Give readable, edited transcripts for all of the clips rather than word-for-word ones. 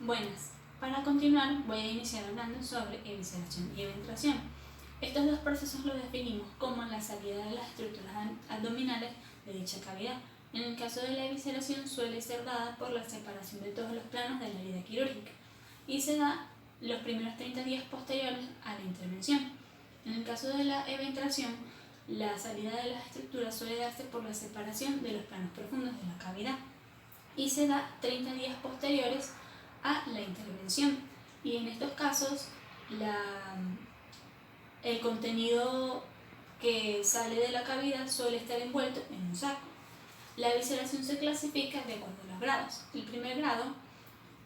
Buenas, para continuar voy a iniciar hablando sobre evisceración y eventración. Estos dos procesos los definimos como la salida de las estructuras abdominales de dicha cavidad. En el caso de la evisceración suele ser dada por la separación de todos los planos de la herida quirúrgica y se da los primeros 30 días posteriores a la intervención. En el caso de la eventración, la salida de las estructuras suele darse por la separación de los planos profundos de la cavidad y se da 30 días posteriores a la intervención, y en estos casos el contenido que sale de la cavidad suele estar envuelto en un saco. La evisceración se clasifica de acuerdo a los grados. El primer grado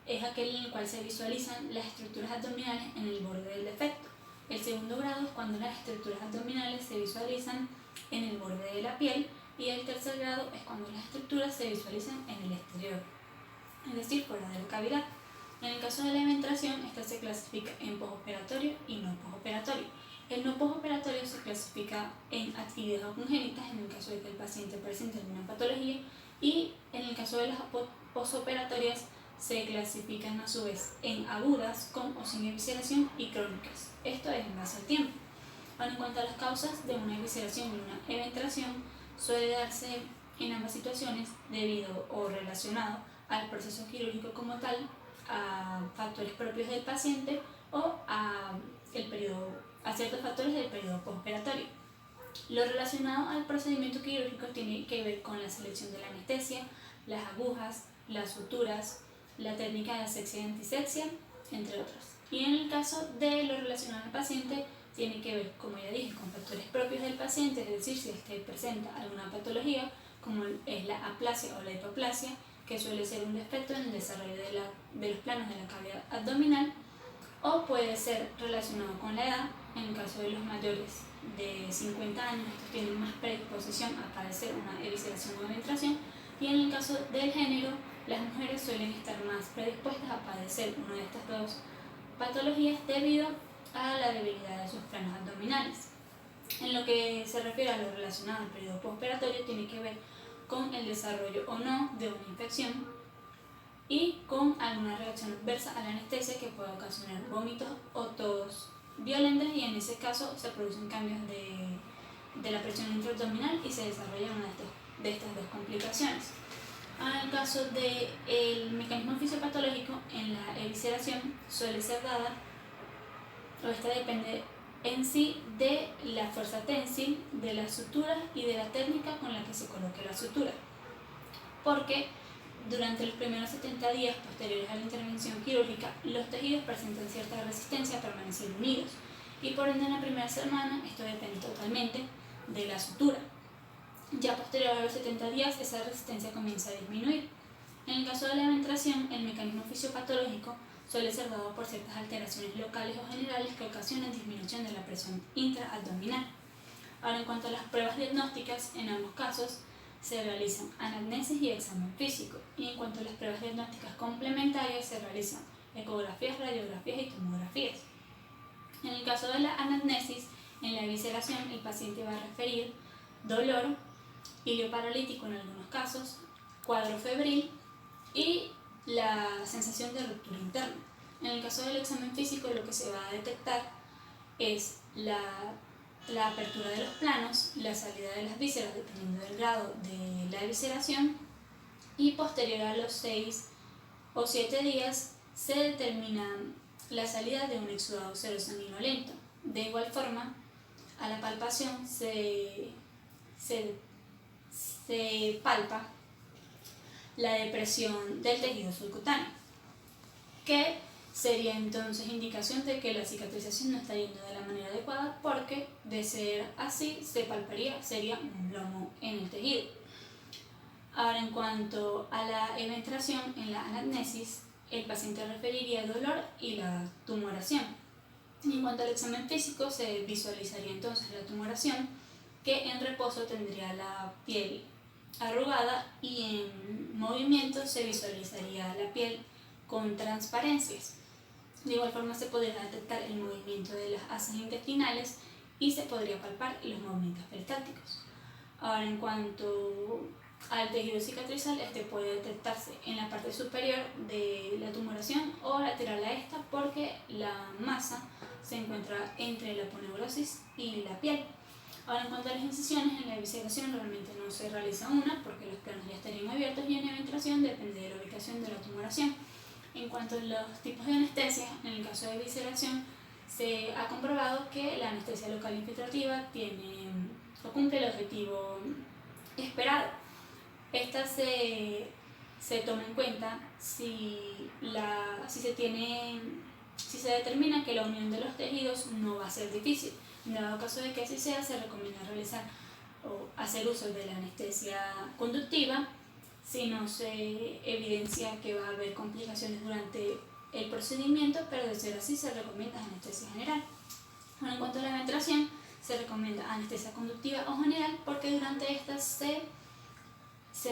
es aquel en el cual se visualizan las estructuras abdominales en el borde del defecto. El segundo grado es cuando las estructuras abdominales se visualizan en el borde de la piel, y el tercer grado es cuando las estructuras se visualizan en el exterior, es decir, fuera de la cavidad. En el caso de la eventración, esta se clasifica en postoperatorio y no postoperatorio. El no postoperatorio se clasifica en adquiridas o congénitas en el caso de que el paciente presente alguna patología, y en el caso de las postoperatorias se clasifican a su vez en agudas con o sin evisceración y crónicas. Esto es en base al tiempo. Ahora, en cuanto a las causas de una evisceración y una eventración, suele darse en ambas situaciones debido o relacionado al proceso quirúrgico como tal, a factores propios del paciente o a ciertos factores del periodo postoperatorio. Lo relacionado al procedimiento quirúrgico tiene que ver con la selección de la anestesia, las agujas, las suturas, la técnica de asepsia y antisepsia, entre otros. Y en el caso de lo relacionado al paciente, tiene que ver, como ya dije, con factores propios del paciente, es decir, si es que presenta alguna patología, como es la aplasia o la hipoplasia, que suele ser un defecto en el desarrollo de los planos de la cavidad abdominal, o puede ser relacionado con la edad. En el caso de los mayores de 50 años, estos tienen más predisposición a padecer una evisceración o eventración, y en el caso del género, las mujeres suelen estar más predispuestas a padecer una de estas dos patologías debido a la debilidad de sus planos abdominales. En lo que se refiere a lo relacionado al periodo postoperatorio, tiene que ver con el desarrollo o no de una infección y con alguna reacción adversa a la anestesia que puede ocasionar vómitos o tos violentas, y en ese caso se producen cambios de la presión intraabdominal y se desarrolla una de estas dos complicaciones. En el caso del mecanismo fisiopatológico, en la evisceración suele ser dada, o esta depende en sí de la fuerza tensil, de las suturas y de la técnica con la que se coloque la sutura, porque durante los primeros 70 días posteriores a la intervención quirúrgica, los tejidos presentan cierta resistencia a permanecer unidos, y por ende en la primera semana esto depende totalmente de la sutura. Ya posterior a los 70 días, esa resistencia comienza a disminuir. En el caso de la eventración, el mecanismo fisiopatológico suele ser dado por ciertas alteraciones locales o generales que ocasionan disminución de la presión intraabdominal. Ahora, en cuanto a las pruebas diagnósticas, en ambos casos se realizan anamnesis y examen físico, y en cuanto a las pruebas diagnósticas complementarias se realizan ecografías, radiografías y tomografías. En el caso de la anamnesis, en la evisceración el paciente va a referir dolor, hilio paralítico en algunos casos, cuadro febril y la sensación de ruptura interna. En el caso del examen físico, lo que se va a detectar es la apertura de los planos, la salida de las vísceras dependiendo del grado de la evisceración, y posterior a los 6 o 7 días se determina la salida de un exudado serosanguinolento. De igual forma, a la palpación se palpa la depresión del tejido subcutáneo, que sería entonces indicación de que la cicatrización no está yendo de la manera adecuada, porque de ser así sería un lomo en el tejido. Ahora, en cuanto a la eventración, en la anamnesis el paciente referiría dolor y la tumoración. Y en cuanto al examen físico, se visualizaría entonces la tumoración, que en reposo tendría la piel arrugada, y en movimiento se visualizaría la piel con transparencias. De igual forma se podría detectar el movimiento de las asas intestinales y se podría palpar los movimientos peristálticos. Ahora, en cuanto al tejido cicatrizal, este puede detectarse en la parte superior de la tumoración o lateral a esta, porque la masa se encuentra entre la aponeurosis y la piel. Ahora, en cuanto a las incisiones, en la evisceración realmente no se realiza una porque los planos ya estarían abiertos, y en la evisceración depende de la ubicación de la tumoración. En cuanto a los tipos de anestesia, en el caso de evisceración se ha comprobado que la anestesia local infiltrativa tiene o cumple el objetivo esperado. Esta se toma en cuenta si se determina que la unión de los tejidos no va a ser difícil. En dado caso de que así sea, se recomienda realizar o hacer uso de la anestesia conductiva si no se evidencia que va a haber complicaciones durante el procedimiento, pero de ser así se recomienda anestesia general. Bueno, en cuanto a la ventración, se recomienda anestesia conductiva o general porque durante esta se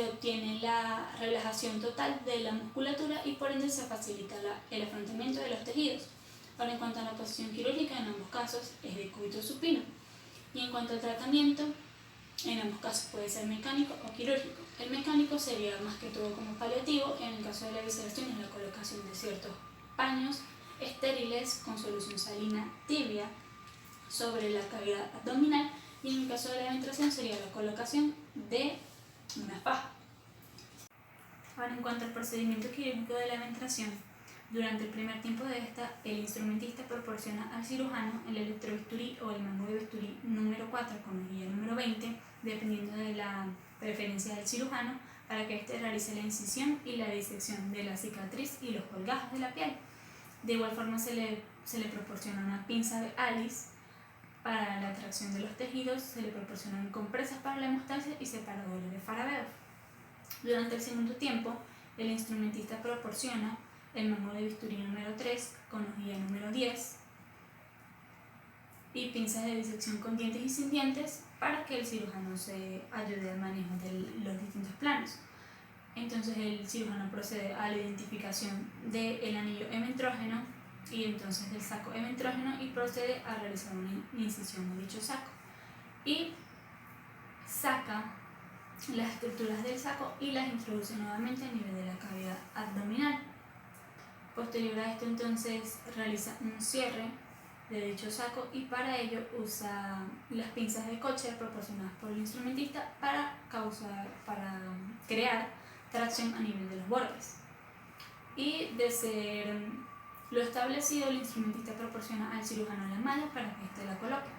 obtiene la relajación total de la musculatura y por ende se facilita el afrontamiento de los tejidos. Ahora, en cuanto a la posición quirúrgica, en ambos casos es de cúbito supino. Y en cuanto al tratamiento, en ambos casos puede ser mecánico o quirúrgico. El mecánico sería más que todo como paliativo, en el caso de la evisceración es la colocación de ciertos paños estériles con solución salina tibia sobre la cavidad abdominal, y en el caso de la ventración sería la colocación de una faja. Ahora, en cuanto al procedimiento quirúrgico de la ventración, durante el primer tiempo de esta, el instrumentista proporciona al cirujano el electrobisturí o el mango de bisturí número 4 con horquilla número 20, dependiendo de la preferencia del cirujano, para que éste realice la incisión y la disección de la cicatriz y los colgajos de la piel. De igual forma se le proporciona una pinza de Alice para la tracción de los tejidos, se le proporcionan compresas para la hemostasia y separadores de Farabeuf. Durante el segundo tiempo, el instrumentista proporciona el mango de bisturí número 3 con hojilla número 10 y pinzas de disección con dientes y sin dientes para que el cirujano se ayude al manejo de los distintos planos. Entonces el cirujano procede a la identificación del anillo hementrógeno y entonces del saco hementrógeno y procede a realizar una incisión de dicho saco y saca las estructuras del saco y las introduce nuevamente a nivel de la cavidad abdominal. Posterior a esto, entonces realiza un cierre de dicho saco y para ello usa las pinzas de Kocher proporcionadas por el instrumentista para crear tracción a nivel de los bordes. Y de ser lo establecido, el instrumentista proporciona al cirujano la malla para que éste la coloque.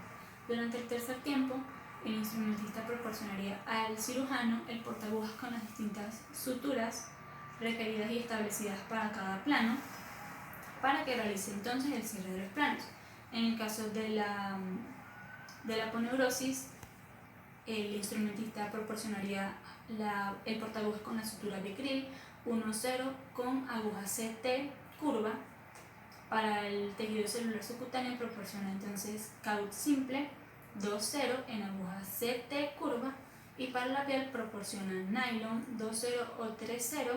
Durante el tercer tiempo, el instrumentista proporcionaría al cirujano el portaagujas con las distintas suturas requeridas y establecidas para cada plano, para que realice entonces el cierre de los planos. En el caso de la aponeurosis, el instrumentista proporcionaría el portaagujas con la sutura Vicryl 1-0 con aguja CT curva. Para el tejido celular subcutáneo proporciona entonces caut simple 2-0 en aguja CT curva, y para la piel proporciona nylon 2-0 o 3-0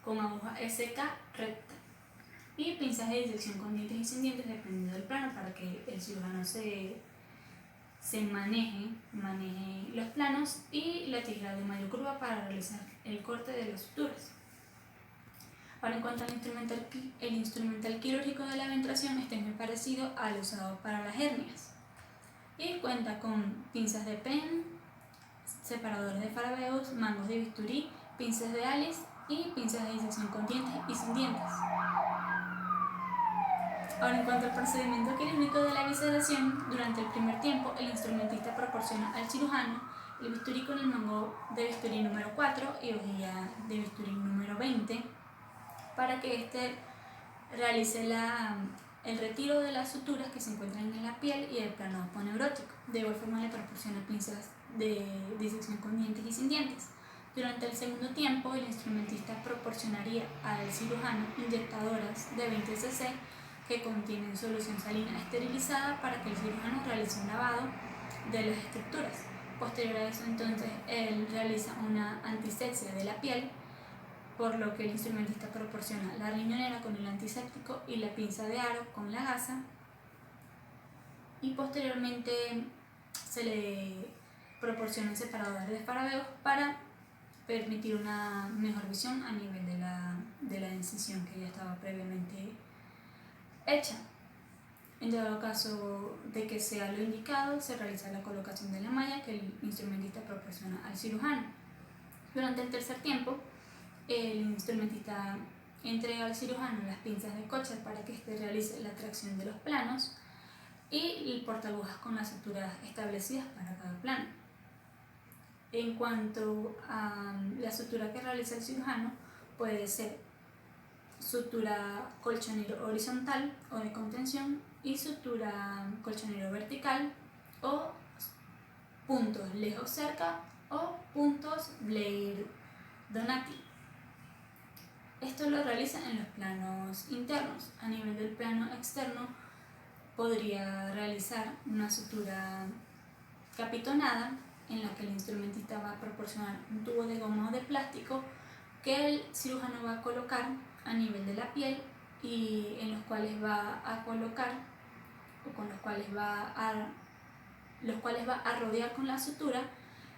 con aguja SK recta y pinzas de disección con dientes y sin dientes dependiendo del plano para que el cirujano se maneje los planos, y la tijera de mayor curva para realizar el corte de las suturas. Ahora, en cuanto al instrumental quirúrgico de la ventración, este es muy parecido al usado para las hernias y cuenta con pinzas de Penn, separadores de Farabeus, mangos de bisturí, pinzas de Alice y pinzas de disección con dientes y sin dientes. Ahora, en cuanto al procedimiento quirúrgico de la evisceración, durante el primer tiempo el instrumentista proporciona al cirujano el bisturí con el mango de bisturí número 4 y hojilla de bisturí número 20 para que éste realice el retiro de las suturas que se encuentran en la piel y el plano aponeurótico. De igual forma le proporciona pinzas de disección con dientes y sin dientes. Durante el segundo tiempo, el instrumentista proporcionaría al cirujano inyectadoras de 20 cc que contienen solución salina esterilizada para que el cirujano realice un lavado de las estructuras. Posterior a eso, entonces, él realiza una antisepsia de la piel, por lo que el instrumentista proporciona la riñonera con el antiséptico y la pinza de aro con la gasa, y posteriormente se le proporcionan separadores de escarabajos para permitir una mejor visión a nivel de la incisión que ya estaba previamente hecha. En dado caso de que sea lo indicado, se realiza la colocación de la malla que el instrumentista proporciona al cirujano. Durante el tercer tiempo, el instrumentista entrega al cirujano las pinzas de Kocher para que éste realice la tracción de los planos y el portaagujas con las suturas establecidas para cada plano. En cuanto a la sutura que realiza el cirujano, puede ser sutura colchonero horizontal o de contención y sutura colchonero vertical o puntos lejos cerca o puntos Blair Donati. Esto lo realiza en los planos internos. A nivel del plano externo podría realizar una sutura capitonada en la que el instrumentista va a proporcionar un tubo de goma o de plástico que el cirujano va a colocar a nivel de la piel y en los cuales va a colocar o con los cuales va a rodear con la sutura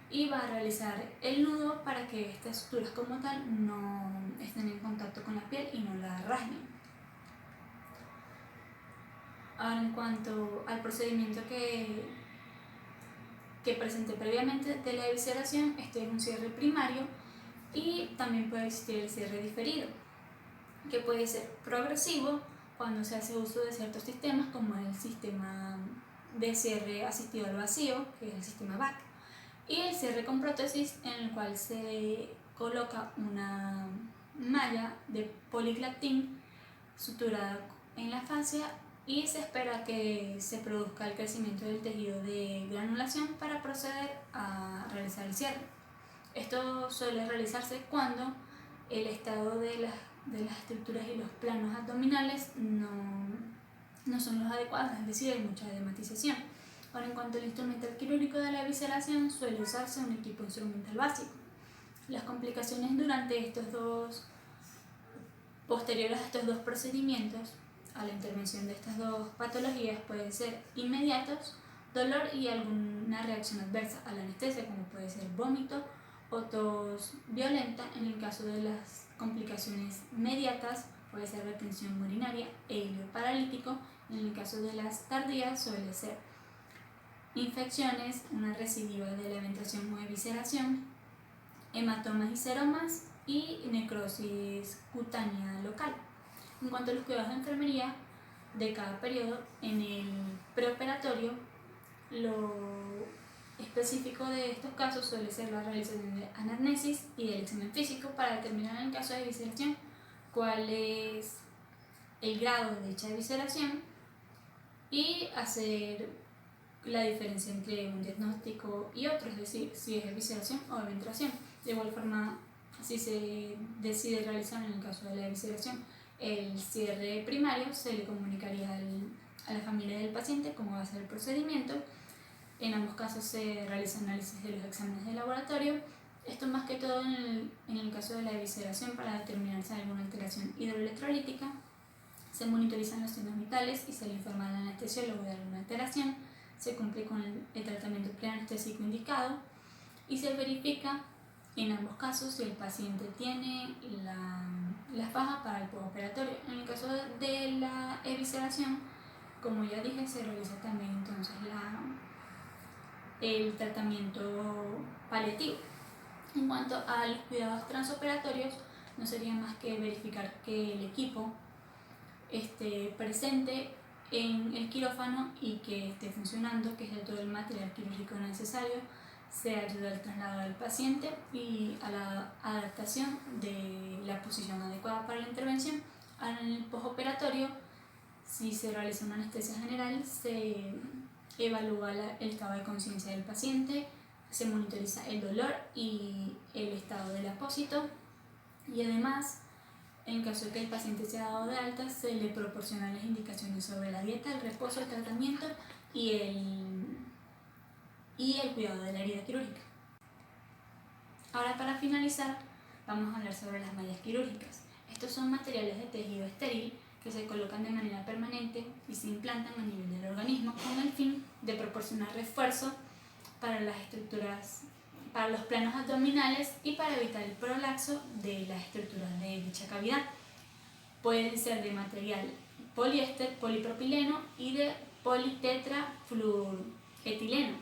y va a realizar el nudo para que estas suturas como tal no estén en contacto con la piel y no la rasguen. Ahora, en cuanto al procedimiento que presenté previamente de la evisceración, este es un cierre primario y también puede existir el cierre diferido, que puede ser progresivo cuando se hace uso de ciertos sistemas como el sistema de cierre asistido al vacío, que es el sistema BAC, y el cierre con prótesis, en el cual se coloca una malla de policlactín suturada en la fascia y se espera que se produzca el crecimiento del tejido de granulación para proceder a realizar el cierre. Esto suele realizarse cuando el estado de las estructuras y los planos abdominales no son los adecuados, es decir, hay mucha edematización. Ahora, en cuanto al instrumental quirúrgico de la evisceración, suele usarse un equipo instrumental básico. Las complicaciones posteriores a estos dos procedimientos, a la intervención de estas dos patologías, pueden ser inmediatos, dolor y alguna reacción adversa a la anestesia, como puede ser vómito o tos violenta. En el caso de las complicaciones inmediatas, puede ser retención urinaria e hilo paralítico. En el caso de las tardías, suele ser infecciones, una recidiva de la eventación o evisceración, hematomas y seromas y necrosis cutánea local. En cuanto a los cuidados de enfermería de cada periodo, en el preoperatorio, lo específico de estos casos suele ser la realización de anamnesis y del examen físico para determinar en el caso de evisceración cuál es el grado de dicha evisceración y hacer la diferencia entre un diagnóstico y otro, es decir, si es evisceración o eventración. De igual forma, si se decide realizar en el caso de la evisceración el cierre primario, se le comunicaría a la familia del paciente cómo va a ser el procedimiento. En ambos casos se realiza análisis de los exámenes de laboratorio. Esto más que todo en el caso de la evisceración para determinar si hay alguna alteración hidroelectrolítica. Se monitorizan los signos vitales y se le informa al anestesiólogo de alguna alteración. Se cumple con el tratamiento preanestésico indicado y se verifica en ambos casos si el paciente tiene la faja para el postoperatorio. En el caso de la evisceración, como ya dije, se realiza también entonces el tratamiento paliativo. En cuanto a los cuidados transoperatorios, no sería más que verificar que el equipo esté presente en el quirófano y que esté funcionando, que es de todo el material quirúrgico necesario, se ayuda al traslado del paciente y a la adaptación de la posición adecuada para la intervención. Ahora, en el postoperatorio, si se realiza una anestesia general, se evalúa el estado de conciencia del paciente, se monitoriza el dolor y el estado del apósito y además, en caso de que el paciente sea dado de alta, se le proporcionan las indicaciones sobre la dieta, el reposo, el tratamiento y el cuidado de la herida quirúrgica. Ahora, para finalizar, vamos a hablar sobre las mallas quirúrgicas. Estos son materiales de tejido estéril que se colocan de manera permanente y se implantan a nivel del organismo con el fin de proporcionar refuerzo para las estructuras, para los planos abdominales y para evitar el prolapso de las estructuras de dicha cavidad. Pueden ser de material poliéster, polipropileno y de politetrafluoretileno.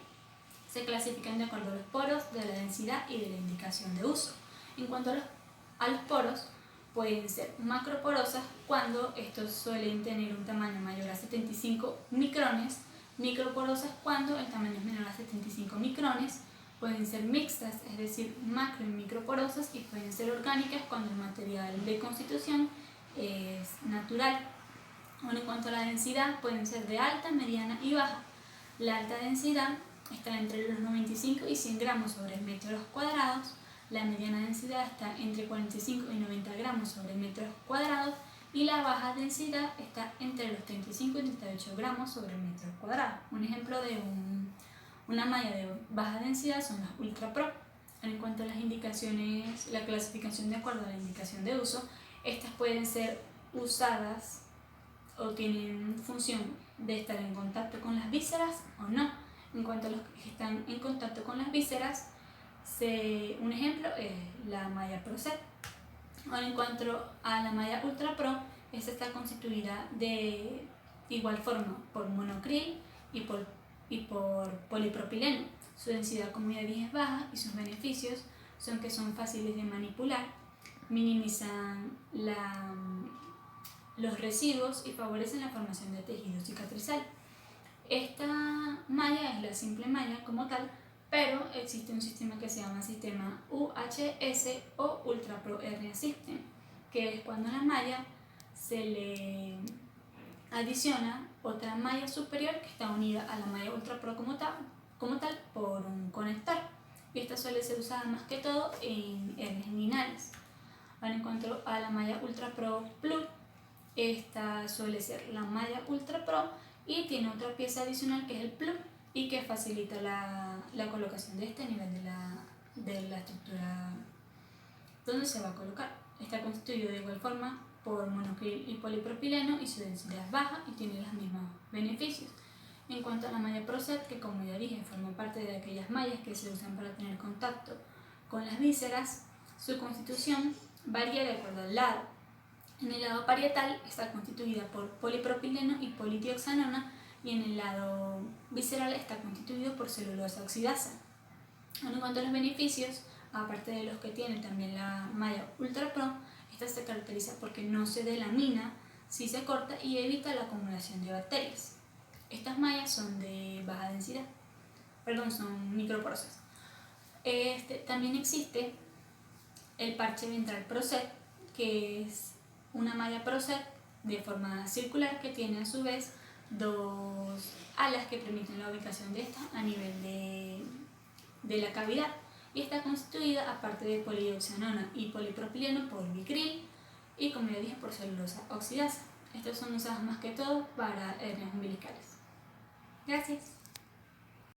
Se clasifican de acuerdo a los poros, de la densidad y de la indicación de uso. En cuanto a los poros, pueden ser macroporosas cuando estos suelen tener un tamaño mayor a 75 micrones, microporosas cuando el tamaño es menor a 75 micrones, pueden ser mixtas, es decir, macro y microporosas, y pueden ser orgánicas cuando el material de constitución es natural. Bueno, en cuanto a la densidad, pueden ser de alta, mediana y baja. La alta densidad está entre los 95 y 100 gramos sobre metros cuadrados. La mediana densidad está entre 45 y 90 gramos sobre metros cuadrados y la baja densidad está entre los 35 y 38 gramos sobre metros cuadrados. Un ejemplo de una malla de baja densidad son las Ultra Pro. En cuanto a las indicaciones, la clasificación de acuerdo a la indicación de uso, estas pueden ser usadas o tienen función de estar en contacto con las vísceras o no. En cuanto a los que están en contacto con las vísceras, un ejemplo es la malla ProSet. Ahora, en cuanto a la malla Ultra Pro, esta está constituida de igual forma por monocril y por polipropileno. Su densidad, como ya dije, es baja y sus beneficios son que son fáciles de manipular, minimizan los residuos y favorecen la formación de tejido cicatrizal. Esta malla es la simple malla como tal, pero existe un sistema que se llama sistema UHS o Ultra Pro Hernia System, que es cuando a la malla se le adiciona otra malla superior que está unida a la malla Ultra Pro como tal por un conector, y esta suele ser usada más que todo en hernias inguinales. Ahora, en cuanto a la malla Ultra Pro Plus, esta suele ser la malla Ultra Pro y tiene otra pieza adicional que es el plug y que facilita la colocación de este a nivel de la estructura donde se va a colocar. Está constituido de igual forma por monocril y polipropileno y su densidad es baja y tiene los mismos beneficios. En cuanto a la malla ProSet, que como ya dije forma parte de aquellas mallas que se usan para tener contacto con las vísceras, su constitución varía de acuerdo al lado. En el lado parietal está constituida por polipropileno y politioxanona, y en el lado visceral está constituido por celulosa oxidasa. En cuanto a los beneficios, aparte de los que tiene también la malla Ultra Pro, esta se caracteriza porque no se delamina si se corta y evita la acumulación de bacterias. Estas mallas son de baja densidad, son microporosas. También existe el parche ventral ProSet, que es una malla ProSet de forma circular que tiene a su vez dos alas que permiten la ubicación de esta a nivel de la cavidad, y está constituida, aparte de polidioxanona y polipropileno, por bicril y, como ya dije, por celulosa oxidasa. Estos son usados más que todo para hernias umbilicales. Gracias.